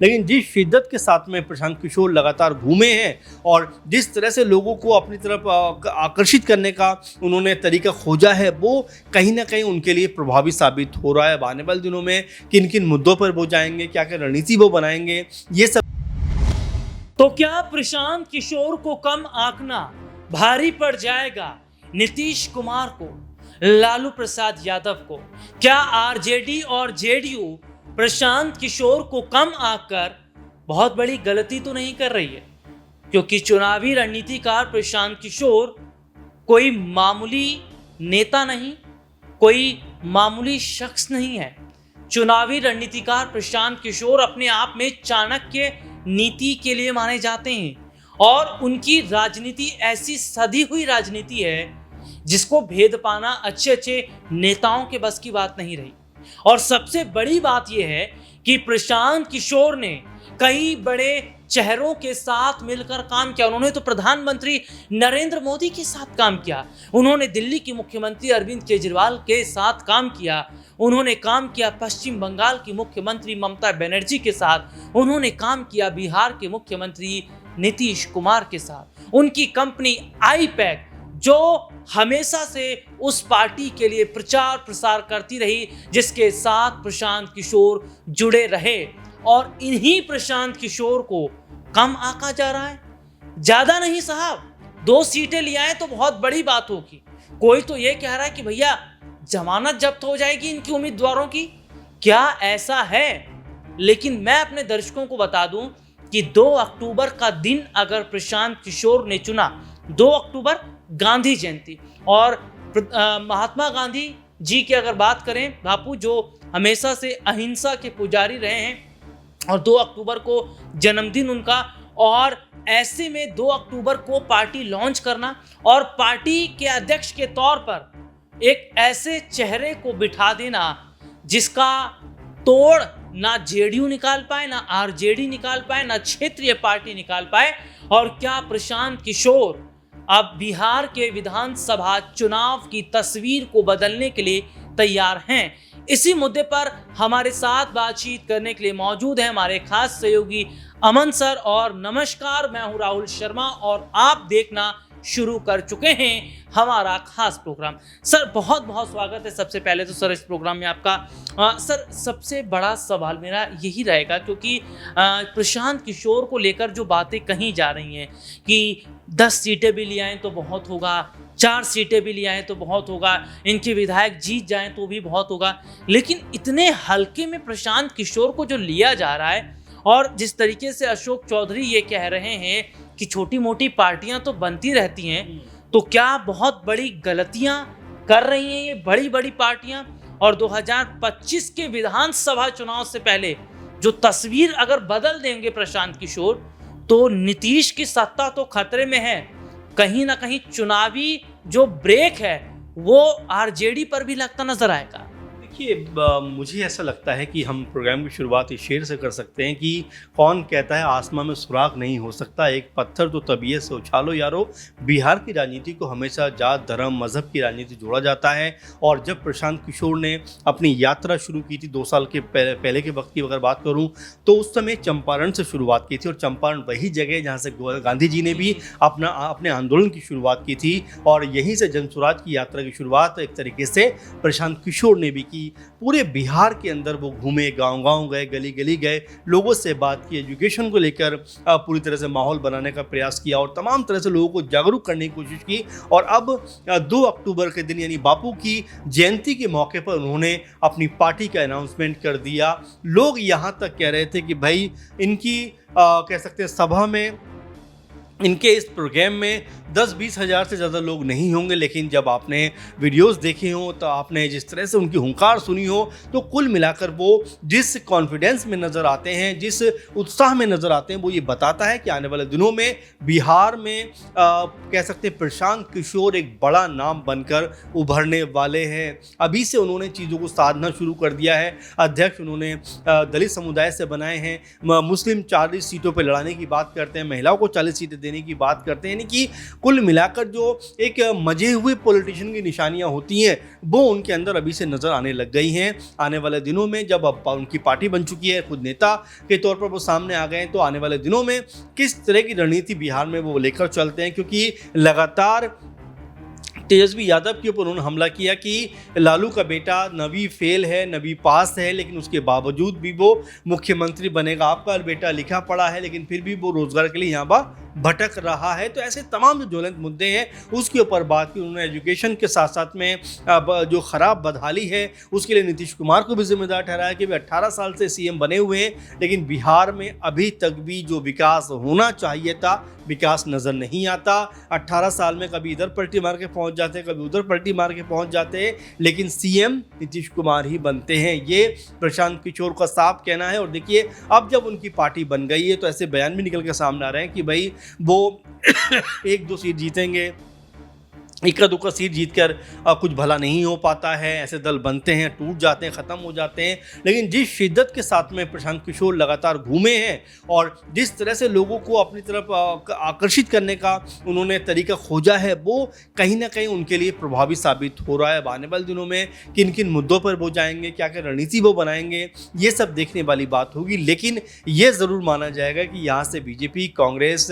लेकिन जिस शिद्दत के साथ में प्रशांत किशोर लगातार घूमे हैं और जिस तरह से लोगों को अपनी तरफ आकर्षित करने का उन्होंने तरीका खोजा है, वो कहीं ना कहीं उनके लिए प्रभावी साबित हो रहा है। आने वाले दिनों में किन किन मुद्दों पर वो जाएंगे, क्या क्या रणनीति वो बनाएंगे, ये सब। तो क्या प्रशांत किशोर को कम आंकना भारी पड़ जाएगा नीतीश कुमार को, लालू प्रसाद यादव को? क्या आरजेडी और जेडीयू प्रशांत किशोर को कम आंककर बहुत बड़ी गलती तो नहीं कर रही है? क्योंकि चुनावी रणनीतिकार प्रशांत किशोर कोई मामूली नेता नहीं, कोई मामूली शख्स नहीं है। चुनावी रणनीतिकार प्रशांत किशोर अपने आप में चाणक्य नीति के लिए माने जाते हैं और उनकी राजनीति ऐसी सधी हुई राजनीति है जिसको भेद पाना अच्छे नेताओं के बस की बात नहीं रही। और सबसे बड़ी बात यह है कि प्रशांत किशोर ने कई बड़े चेहरों के साथ मिलकर काम किया। उन्होंने तो प्रधानमंत्री नरेंद्र मोदी के साथ काम किया, उन्होंने दिल्ली के मुख्यमंत्री अरविंद केजरीवाल के साथ काम किया, उन्होंने काम किया पश्चिम बंगाल की मुख्यमंत्री ममता बनर्जी के साथ, उन्होंने काम किया बिहार के मुख्यमंत्री नीतीश कुमार के साथ। उनकी कंपनी आईपैक जो हमेशा से उस पार्टी के लिए प्रचार प्रसार करती रही जिसके साथ प्रशांत किशोर जुड़े रहे, और इन्हीं प्रशांत किशोर को कम आंका जा रहा है। ज्यादा नहीं साहब, 2 सीटें ले आए तो बहुत बड़ी बात होगी। कोई तो ये कह रहा है कि भैया जमानत जब्त हो जाएगी इनकी उम्मीदवारों की, क्या ऐसा है? लेकिन मैं अपने दर्शकों को बता दूं कि 2 अक्टूबर का दिन अगर प्रशांत किशोर ने चुना, 2 अक्टूबर गांधी जयंती, और महात्मा गांधी जी की अगर बात करें, बापू जो हमेशा से अहिंसा के पुजारी रहे हैं, और 2 अक्टूबर को जन्मदिन उनका, और ऐसे में 2 अक्टूबर को पार्टी लॉन्च करना और पार्टी के अध्यक्ष के तौर पर एक ऐसे चेहरे को बिठा देना जिसका तोड़ ना जेडीयू निकाल पाए, ना आरजेडी निकाल पाए, ना क्षेत्रीय पार्टी निकाल पाए। और क्या प्रशांत किशोर अब बिहार के विधानसभा चुनाव की तस्वीर को बदलने के लिए तैयार हैं? इसी मुद्दे पर हमारे साथ बातचीत करने के लिए मौजूद है हमारे खास सहयोगी अमन सर। और नमस्कार, मैं हूं राहुल शर्मा और आप देखना शुरू कर चुके हैं हमारा खास प्रोग्राम। सर बहुत बहुत स्वागत है सबसे पहले तो सर इस प्रोग्राम में आपका। सर सबसे बड़ा सवाल मेरा यही रहेगा, क्योंकि प्रशांत किशोर को लेकर जो बातें कही जा रही हैं कि 10 सीटें भी ले आएँ तो बहुत होगा, 4 सीटें भी ले आएँ तो बहुत होगा, इनके विधायक जीत जाएं तो भी बहुत होगा, लेकिन इतने हल्के में प्रशांत किशोर को जो लिया जा रहा है, और जिस तरीके से अशोक चौधरी ये कह रहे हैं कि छोटी मोटी पार्टियां तो बनती रहती हैं, तो क्या बहुत बड़ी गलतियां कर रही हैं ये बड़ी बड़ी पार्टियां? और 2025 के विधानसभा चुनाव से पहले जो तस्वीर अगर बदल देंगे प्रशांत किशोर, तो नीतीश की सत्ता तो खतरे में है। कहीं ना कहीं चुनावी जो ब्रेक है वो आरजेडी पर भी लगता नजर आएगा। देखिए, मुझे ऐसा लगता है कि हम प्रोग्राम की शुरुआत इस शेर से कर सकते हैं कि कौन कहता है आसमां में सुराग नहीं हो सकता, एक पत्थर तो तबीयत से उछालो यारो। बिहार की राजनीति को हमेशा जात धर्म मज़हब की राजनीति जोड़ा जाता है, और जब प्रशांत किशोर ने अपनी यात्रा शुरू की थी 2 साल के पहले के वक्त की अगर बात करूं, तो उस समय चंपारण से शुरुआत की थी, और चंपारण वही जगह जहां से गांधी जी ने भी अपने आंदोलन की शुरुआत की थी, और यहीं से जन स्वराज की यात्रा की शुरुआत एक तरीके से प्रशांत किशोर ने भी की। पूरे बिहार के अंदर वो घूमे, गांव-गांव गए, गली गली गए, लोगों से बात की, एजुकेशन को लेकर पूरी तरह से माहौल बनाने का प्रयास किया और तमाम तरह से लोगों को जागरूक करने की कोशिश की। और अब 2 अक्टूबर के दिन यानी बापू की जयंती के मौके पर उन्होंने अपनी पार्टी का अनाउंसमेंट कर दिया। लोग यहाँ तक कह रहे थे कि भाई इनकी कह सकते हैं सभा में, इनके इस प्रोग्राम में 10-20 हज़ार से ज़्यादा लोग नहीं होंगे, लेकिन जब आपने वीडियोस देखे हो, तो आपने जिस तरह से उनकी हुंकार सुनी हो, तो कुल मिलाकर वो जिस कॉन्फिडेंस में नज़र आते हैं, जिस उत्साह में नज़र आते हैं, वो ये बताता है कि आने वाले दिनों में बिहार में कह सकते हैं प्रशांत किशोर एक बड़ा नाम बनकर उभरने वाले हैं। अभी से उन्होंने चीज़ों को साधना शुरू कर दिया है। अध्यक्ष उन्होंने दलित समुदाय से बनाए हैं, मुस्लिम 40 सीटों पर लड़ाने की बात करते हैं, महिलाओं को 40 सीटें देने की बात करते हैं, यानी कि कुल मिलाकर जो एक मजे हुए पॉलिटिशियन की निशानियां होती हैं वो उनके अंदर अभी से नज़र आने लग गई हैं। आने वाले दिनों में जब अब उनकी पार्टी बन चुकी है, खुद नेता के तौर पर वो सामने आ गए हैं, तो आने वाले दिनों में किस तरह की रणनीति बिहार में वो लेकर चलते हैं, क्योंकि लगातार तेजस्वी यादव के ऊपर उन्होंने हमला किया कि लालू का बेटा नबी फेल है, नबी पास है, लेकिन उसके बावजूद भी वो मुख्यमंत्री बनेगा। आपका बेटा लिखा पढ़ा है लेकिन फिर भी वो रोजगार के लिए यहाँ पर भटक रहा है। तो ऐसे तमाम जो ज्वलंत मुद्दे हैं उसके ऊपर बात की उन्होंने। एजुकेशन के साथ साथ में अब जो खराब बदहाली है उसके लिए नीतीश कुमार को भी जिम्मेदार ठहराया कि वे 18 साल से सीएम बने हुए हैं, लेकिन बिहार में अभी तक भी जो विकास होना चाहिए था विकास नज़र नहीं आता। 18 साल में कभी इधर पलटी मार के पहुंच जाते हैं, कभी उधर पलटी मार के पहुंच जाते हैं, लेकिन सीएम नीतीश कुमार ही बनते हैं, ये प्रशांत किशोर का साफ कहना है। और देखिए अब जब उनकी पार्टी बन गई है तो ऐसे बयान भी निकल के सामने आ रहे हैं कि भाई वो 1-2 सीट जीतेंगे, इक्का दुक्का सीट जीतकर कुछ भला नहीं हो पाता है। ऐसे दल बनते हैं, टूट जाते हैं, ख़त्म हो जाते हैं। लेकिन जिस शिद्दत के साथ में प्रशांत किशोर लगातार घूमे हैं और जिस तरह से लोगों को अपनी तरफ आकर्षित करने का उन्होंने तरीका खोजा है वो कहीं ना कहीं उनके लिए प्रभावी साबित हो रहा है। अब आने वाले दिनों में किन किन मुद्दों पर वो जाएंगे, क्या क्या रणनीति वो बनाएंगे, ये सब देखने वाली बात होगी। लेकिन ये ज़रूर माना जाएगा कि यहाँ से बीजेपी, कांग्रेस,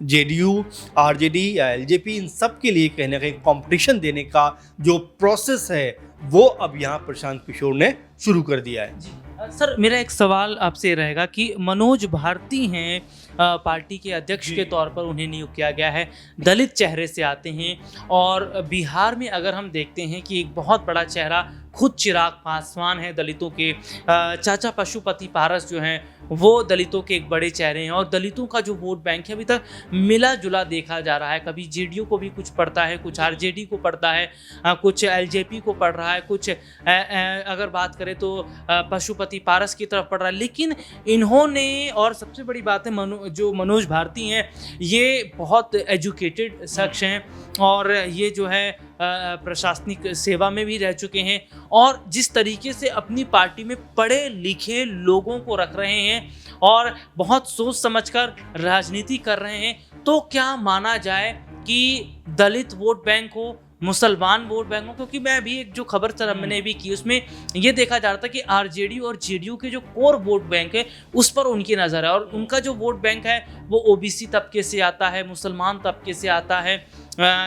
जेडीयू, आरजेडी या एलजेपी इन सब के लिए कहीं ना कहीं कंपटीशन देने का जो प्रोसेस है वो अब यहाँ प्रशांत किशोर ने शुरू कर दिया है। सर मेरा एक सवाल आपसे रहेगा कि मनोज भारती हैं पार्टी के अध्यक्ष के तौर पर उन्हें नियुक्त किया गया है, दलित चेहरे से आते हैं और बिहार में अगर हम देखते हैं कि एक बहुत बड़ा चेहरा खुद चिराग पासवान है दलितों के, चाचा पशुपति पारस जो हैं वो दलितों के एक बड़े चेहरे हैं और दलितों का जो वोट बैंक है अभी तक मिला जुला देखा जा रहा है। कभी जेडीयू को भी कुछ पड़ता है, कुछ आरजेडी को पड़ता है, कुछ एलजेपी को पड़ रहा है, कुछ अगर बात करें तो पशुपति पारस की तरफ पड़ रहा है। लेकिन इन्होंने, और सबसे बड़ी बात है जो मनोज भारती हैं ये बहुत एजुकेटेड शख्स हैं और ये जो है प्रशासनिक सेवा में भी रह चुके हैं और जिस तरीके से अपनी पार्टी में पढ़े लिखे लोगों को रख रहे हैं और बहुत सोच समझकर राजनीति कर रहे हैं, तो क्या माना जाए कि दलित वोट बैंक हो, मुसलमान वोट बैंक हो? क्योंकि मैं अभी एक जो खबर सर मैंने भी की उसमें ये देखा जा रहा था कि आरजेडी और जेडीयू के जो कोर वोट बैंक है उस पर उनकी नज़र है और उनका जो वोट बैंक है वो ओबीसी तबके से आता है, मुसलमान तबके से आता है,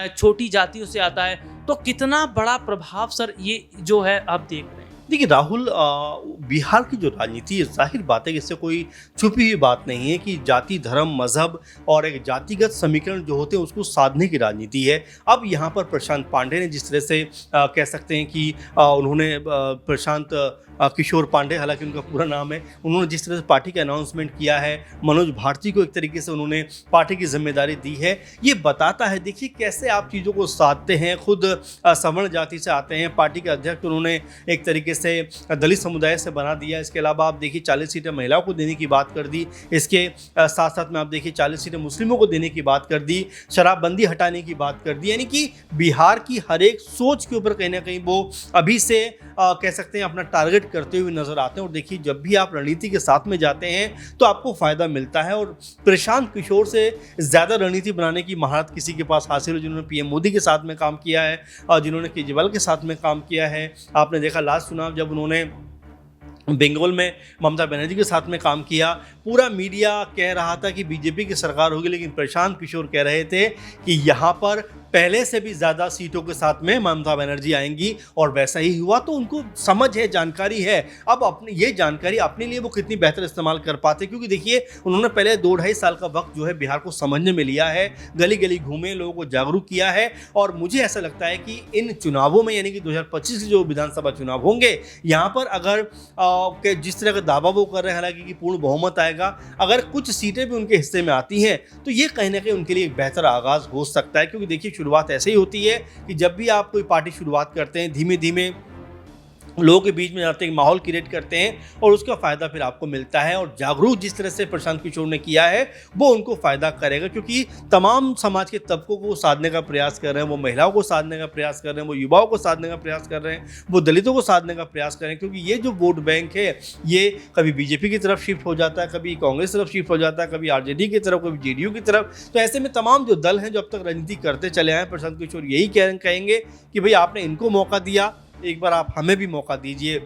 छोटी जातियों से आता है। तो कितना बड़ा प्रभाव सर ये जो है आप देख रहे हैं? देखिए राहुल, बिहार की जो राजनीति है जाहिर बात है कि इससे कोई छुपी हुई बात नहीं है कि जाति, धर्म, मजहब और एक जातिगत समीकरण जो होते हैं उसको साधने की राजनीति है। अब यहाँ पर प्रशांत पांडे ने जिस तरह से कह सकते हैं कि उन्होंने प्रशांत किशोर पांडे, हालांकि उनका पूरा नाम है, उन्होंने जिस तरह से पार्टी का अनाउंसमेंट किया है, मनोज भारती को एक तरीके से उन्होंने पार्टी की जिम्मेदारी दी है, ये बताता है देखिए कैसे आप चीज़ों को साधते हैं। खुद सवर्ण जाति से आते हैं, पार्टी के अध्यक्ष उन्होंने एक तरीके से दलित समुदाय से बना दिया। इसके अलावा आप देखिए 40 सीटें महिलाओं को देने की बात कर दी, इसके साथ साथ में आप देखिए 40 सीटें मुस्लिमों को देने की बात कर दी, शराबबंदी हटाने की बात कर दी। यानी कि बिहार की हर एक सोच के ऊपर कहीं ना कहीं वो अभी से कह सकते हैं अपना टारगेट करते हुए नजर आते हैं। और देखिए जब भी आप रणनीति के साथ में जाते हैं तो आपको फायदा मिलता है और प्रशांत किशोर से ज़्यादा रणनीति बनाने की महारत किसी के पास हासिल है, जिन्होंने पीएम मोदी के साथ में काम किया है और जिन्होंने केजरीवाल के साथ में काम किया है। आपने देखा लास्ट चुनाव जब उन्होंने बंगाल में ममता बनर्जी के साथ में काम किया, पूरा मीडिया कह रहा था कि बीजेपी की सरकार होगी, लेकिन प्रशांत किशोर कह रहे थे कि यहाँ पर पहले से भी ज़्यादा सीटों के साथ में ममता बनर्जी आएंगी और वैसा ही हुआ। तो उनको समझ है, जानकारी है। अब अपनी ये जानकारी अपने लिए वो कितनी बेहतर इस्तेमाल कर पाते, क्योंकि देखिए उन्होंने पहले 2-2.5 साल का वक्त जो है बिहार को समझने में लिया है, गली गली घूमे, लोगों को जागरूक किया है। और मुझे ऐसा लगता है कि इन चुनावों में यानी कि 2025 के जो विधानसभा चुनाव होंगे, यहाँ पर अगर जिस तरह का दावा वो कर रहे हैं हालांकि कि पूर्ण बहुमत आएगा, अगर कुछ सीटें भी उनके हिस्से में आती हैं तो ये कहीं ना कहीं उनके लिए एक बेहतर आगाज़ हो सकता है। क्योंकि देखिए शुरुआत ऐसे ही होती है कि जब भी आप कोई पार्टी शुरुआत करते हैं धीमे धीमे लोगों के बीच में जाते एक माहौल क्रिएट करते हैं और उसका फ़ायदा फिर आपको मिलता है। और जागरूक जिस तरह से प्रशांत किशोर ने किया है वो उनको फ़ायदा करेगा, क्योंकि तमाम समाज के तबकों को साधने का प्रयास कर रहे हैं। वो महिलाओं को साधने का प्रयास कर रहे हैं, वो युवाओं को साधने का प्रयास कर रहे हैं, वो दलितों को साधने का प्रयास कर रहे हैं। क्योंकि ये जो वोट बैंक है ये कभी बीजेपी की तरफ शिफ्ट हो जाता है, कभी कांग्रेस की तरफ शिफ्ट हो जाता है, कभी आरजेडी की तरफ, कभी जेडीयू की तरफ। तो ऐसे में तमाम जो दल हैं जो अब तक राजनीति करते चले आए, प्रशांत किशोर यही कहेंगे कि भाई आपने इनको मौका दिया, एक बार आप हमें भी मौका दीजिए।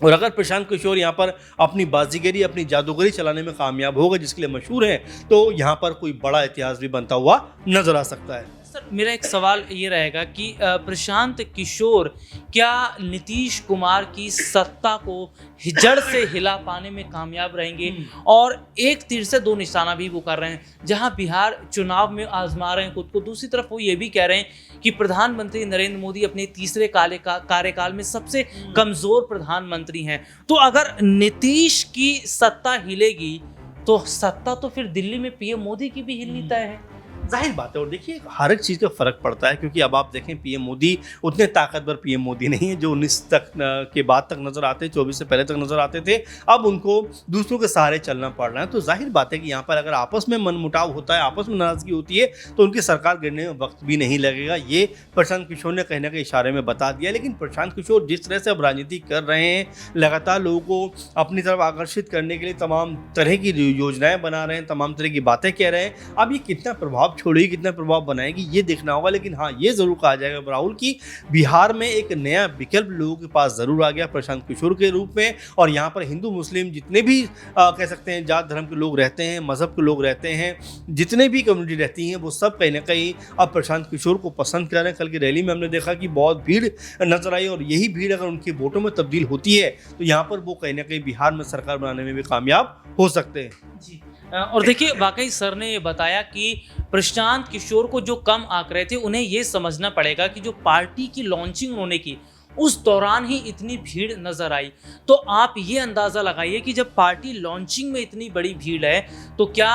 और अगर प्रशांत किशोर यहाँ पर अपनी बाजीगरी, अपनी जादूगरी चलाने में कामयाब होगा, जिसके लिए मशहूर हैं, तो यहाँ पर कोई बड़ा इतिहास भी बनता हुआ नजर आ सकता है। सर, मेरा एक सवाल ये रहेगा कि प्रशांत किशोर क्या नीतीश कुमार की सत्ता को जड़ से हिला पाने में कामयाब रहेंगे? और एक तीर से दो निशाना भी वो कर रहे हैं, जहां बिहार चुनाव में आजमा रहे हैं खुद को, दूसरी तरफ वो ये भी कह रहे हैं कि प्रधानमंत्री नरेंद्र मोदी अपने तीसरे कार्यकाल में सबसे कमजोर प्रधानमंत्री हैं। तो अगर नीतीश की सत्ता हिलेगी तो सत्ता तो फिर दिल्ली में पीएम मोदी की भी हिलनी तय है। जाहिर बात है। और देखिए हर एक चीज़ का फ़र्क पड़ता है, क्योंकि अब आप देखें पीएम मोदी उतने ताकतवर पीएम मोदी नहीं है जो 19 तक के बाद तक नज़र आते, 24 से पहले तक नज़र आते थे। अब उनको दूसरों के सहारे चलना पड़ रहा है। तो जाहिर बात है कि यहाँ पर अगर आपस में मनमुटाव होता है, आपस में नाराज़गी होती है, तो उनकी सरकार गिरने में वक्त भी नहीं लगेगा। ये प्रशांत किशोर ने कहीं ना कहीं इशारे में बता दिया। लेकिन प्रशांत किशोर जिस तरह से अब राजनीति कर रहे हैं, लगातार लोगों को अपनी तरफ आकर्षित करने के लिए तमाम तरह की योजनाएं बना रहे हैं, तमाम तरह की बातें कह रहे हैं। अब ये कितना प्रभाव छोड़ेगी, कितना प्रभाव बनाएगी, ये देखना होगा। लेकिन हाँ, ये जरूर कहा जाएगा राहुल कि बिहार में एक नया विकल्प लोगों के पास जरूर आ गया प्रशांत किशोर के रूप में। और यहाँ पर हिंदू मुस्लिम जितने भी कह सकते हैं जात धर्म के लोग रहते हैं, मजहब के लोग रहते हैं, जितने भी कम्युनिटी रहती हैं, वो सब कहीं ना कहीं अब प्रशांत किशोर को पसंद कर रहे हैं। कल की रैली में हमने देखा कि बहुत भीड़ नजर आई, और यही भीड़ अगर उनके वोटों में तब्दील होती है तो यहाँ पर वो कहीं ना कहीं बिहार में सरकार बनाने में भी कामयाब हो सकते हैं। जी। और देखिए, वाकई सर ने ये बताया कि प्रशांत किशोर को जो कम आंक रहे थे, उन्हें ये समझना पड़ेगा कि जो पार्टी की लॉन्चिंग उन्होंने की उस दौरान ही इतनी भीड़ नजर आई। तो आप ये अंदाजा लगाइए कि जब पार्टी लॉन्चिंग में इतनी बड़ी भीड़ है तो क्या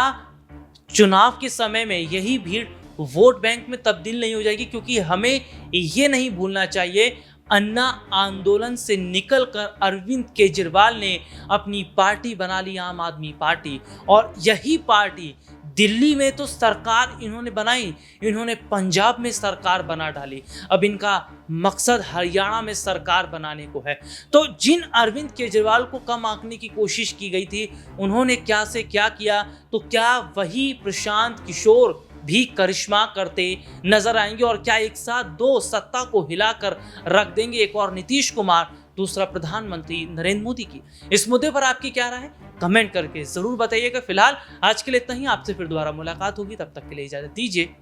चुनाव के समय में यही भीड़ वोट बैंक में तब्दील नहीं हो जाएगी? क्योंकि हमें ये नहीं भूलना चाहिए, अन्ना आंदोलन से निकलकर अरविंद केजरीवाल ने अपनी पार्टी बना ली, आम आदमी पार्टी। और यही पार्टी दिल्ली में तो सरकार इन्होंने बनाई, इन्होंने पंजाब में सरकार बना डाली, अब इनका मकसद हरियाणा में सरकार बनाने को है। तो जिन अरविंद केजरीवाल को कम आंकने की कोशिश की गई थी, उन्होंने क्या से क्या किया, तो क्या वही प्रशांत किशोर भी करिश्मा करते नजर आएंगे? और क्या एक साथ दो सत्ता को हिलाकर रख देंगे, एक और नीतीश कुमार, दूसरा प्रधानमंत्री नरेंद्र मोदी की? इस मुद्दे पर आपकी क्या राय है, कमेंट करके जरूर बताइएगा। फिलहाल आज के लिए इतना ही, आपसे फिर दोबारा मुलाकात होगी, तब तक के लिए इजाजत दीजिए।